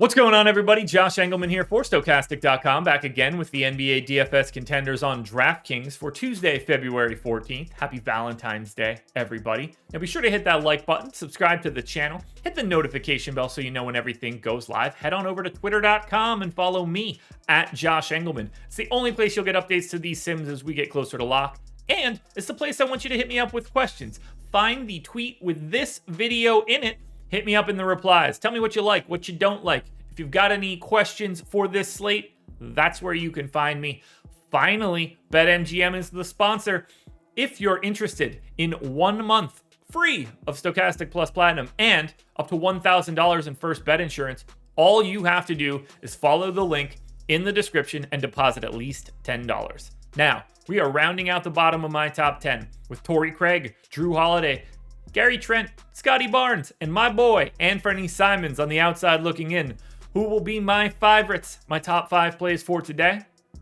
What's going on, everybody? Josh Engleman here for Stokastic.com, back again with the NBA DFS contenders on DraftKings for Tuesday, February 14th. Happy Valentine's Day, everybody. Now be sure to hit that like button, subscribe to the channel, hit the notification bell so you know when everything goes live. Head on over to twitter.com and follow me at Josh Engleman. It's the only place you'll get updates to these sims as we get closer to lock. And it's the place I want you to hit me up with questions. Find the tweet with this video in it. Hit me up in the replies. Tell me what you like, what you don't like. If you've got any questions for this slate, that's where you can find me. Finally, BetMGM is the sponsor. If you're interested in 1 month free of Stokastic Plus Platinum and up to $1,000 in first bet insurance, all you have to do is follow the link in the description and deposit at least $10. Now, we are rounding out the bottom of my top 10 with Torrey Craig, Drew Holiday, Gary Trent, Scotty Barnes, and my boy, ANFERNEE Simons on the outside looking in. Who will be my favorites, my top 5 plays for today?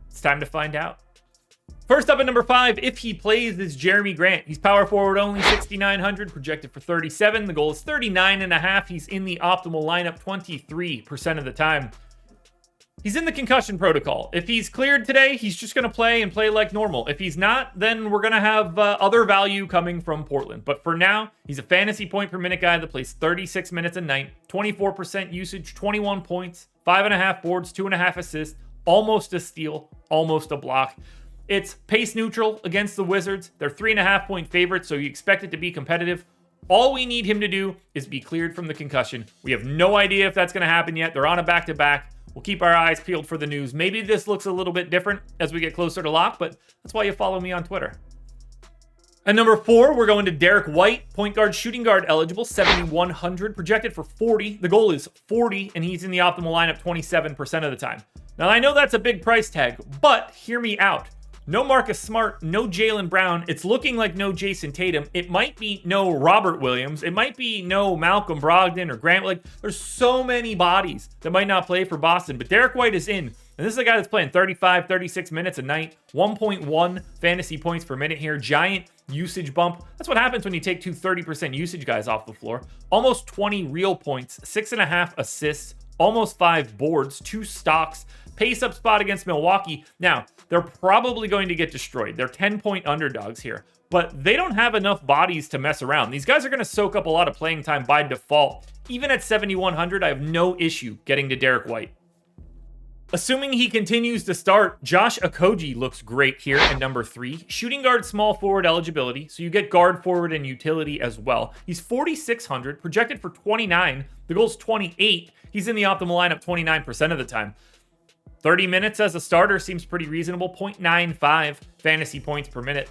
It's time to find out. First up at number 5, if he plays, is JERAMI Grant. He's power forward only, 6,900, projected for 37. The goal is 39.5. He's in the optimal lineup 23% of the time. He's in the concussion protocol. If he's cleared today, he's just going to play and play like normal. If he's not, then we're going to have other value coming from Portland. But for now, he's a fantasy point per minute guy that plays 36 minutes a night, 24% usage, 21 points, 5.5 boards, 2.5 assists, almost a steal, almost a block. It's pace neutral against the Wizards. They're 3.5 point favorites, so you expect it to be competitive. All we need him to do is be cleared from the concussion. We have no idea if that's going to happen yet. They're on a back-to-back. We'll keep our eyes peeled for the news. Maybe this looks a little bit different as we get closer to lock, but that's why you follow me on Twitter. At number 4, we're going to DERRICK White, point guard, shooting guard eligible, 7,100, projected for 40. The goal is 40, and he's in the optimal lineup 27% of the time. Now, I know that's a big price tag, but hear me out. No Marcus Smart, no Jaylen Brown. It's looking like no Jason Tatum. It might be no Robert Williams. It might be no Malcolm Brogdon or Grant. Like, there's so many bodies that might not play for Boston, but DERRICK White is in. And this is a guy that's playing 35, 36 minutes a night, 1.1 fantasy points per minute here. Giant usage bump. That's what happens when you take two 30% usage guys off the floor. Almost 20 real points, 6.5 assists, almost 5 boards, 2 stocks. Pace up spot against Milwaukee. Now, they're probably going to get destroyed. They're 10-point underdogs here, but they don't have enough bodies to mess around. These guys are going to soak up a lot of playing time by default. Even at 7,100, I have no issue getting to DERRICK White. Assuming he continues to start, Josh OKOGIE looks great here at number 3. Shooting guard, small forward eligibility, so you get guard forward and utility as well. He's 4,600, projected for 29. The goal's 28. He's in the optimal lineup 29% of the time. 30 minutes as a starter seems pretty reasonable. 0.95 fantasy points per minute.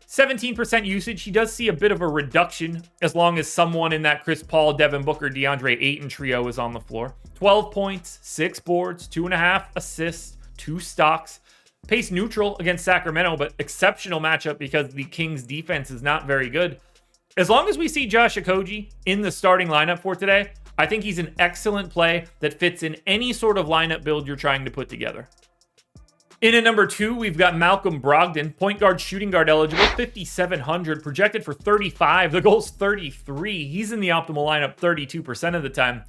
17% usage. He does see a bit of a reduction as long as someone in that Chris Paul, Devin Booker, DeAndre Ayton trio is on the floor. 12 points, 6 boards, 2.5 assists, 2 stocks. Pace neutral against Sacramento, but exceptional matchup because the Kings defense is not very good. As long as we see Josh OKOGIE in the starting lineup for today, I think he's an excellent play that fits in any sort of lineup build you're trying to put together. In at number 2, we've got Malcolm Brogdon, point guard, shooting guard eligible, 5,700, projected for 35. The goal's 33. He's in the optimal lineup 32% of the time.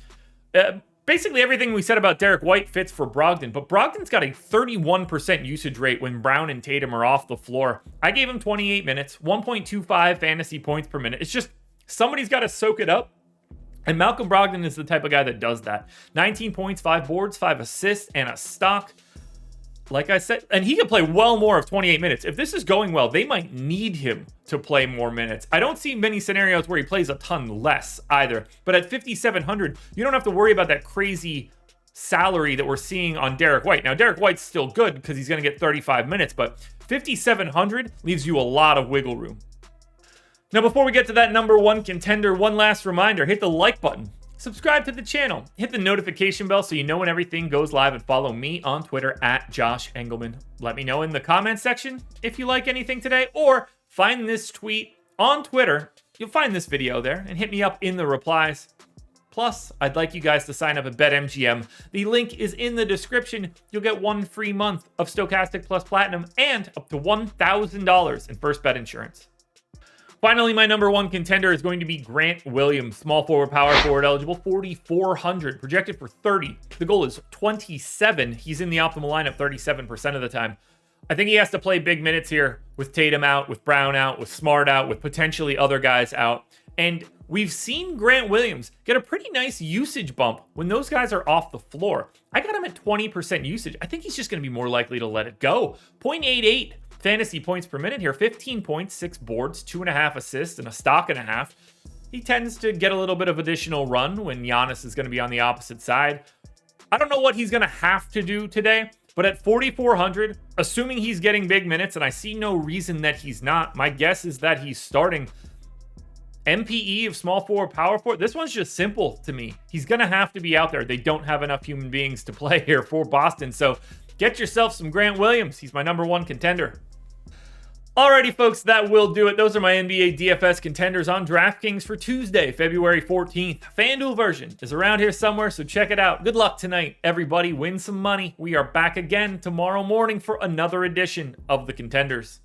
Basically, everything we said about DERRICK White fits for Brogdon, but Brogdon's got a 31% usage rate when Brown and Tatum are off the floor. I gave him 28 minutes, 1.25 fantasy points per minute. It's just somebody's got to soak it up. And Malcolm Brogdon is the type of guy that does that. 19 points, 5 boards, 5 assists, and a stock. Like I said, and he can play well more of 28 minutes. If this is going well, they might need him to play more minutes. I don't see many scenarios where he plays a ton less either. But at 5,700, you don't have to worry about that crazy salary that we're seeing on DERRICK White. Now, DERRICK White's still good because he's going to get 35 minutes, but 5,700 leaves you a lot of wiggle room. Now, before we get to that number 1 contender, one last reminder, hit the like button, subscribe to the channel, hit the notification bell so you know when everything goes live, and follow me on Twitter at Josh Engleman. Let me know in the comments section if you like anything today, or find this tweet on Twitter. You'll find this video there and hit me up in the replies. Plus, I'd like you guys to sign up at BetMGM. The link is in the description. You'll get 1 free month of Stokastic Plus Platinum and up to $1,000 in first bet insurance. Finally, my number one contender is going to be Grant Williams, small forward, power forward eligible, 4,400, projected for 30. The goal is 27. He's in the optimal lineup 37% of the time. I think he has to play big minutes here with Tatum out, with Brown out, with Smart out, with potentially other guys out. And we've seen Grant Williams get a pretty nice usage bump when those guys are off the floor. I got him at 20% usage. I think he's just going to be more likely to let it go. 0.88 fantasy points per minute here, 15 points, 6 boards, 2.5 assists, and a stock and a half. He tends to get a little bit of additional run when Giannis is going to be on the opposite side. I don't know what he's going to have to do today, but at 4,400, assuming he's getting big minutes, and I see no reason that he's not, my guess is that he's starting. MPE of small forward, power forward, this one's just simple to me. He's going to have to be out there. They don't have enough human beings to play here for Boston, so get yourself some Grant Williams. He's my number one contender. Alrighty, folks, that will do it. Those are my NBA DFS contenders on DraftKings for Tuesday, February 14th. FanDuel version is around here somewhere, so check it out. Good luck tonight, everybody. Win some money. We are back again tomorrow morning for another edition of the Contenders.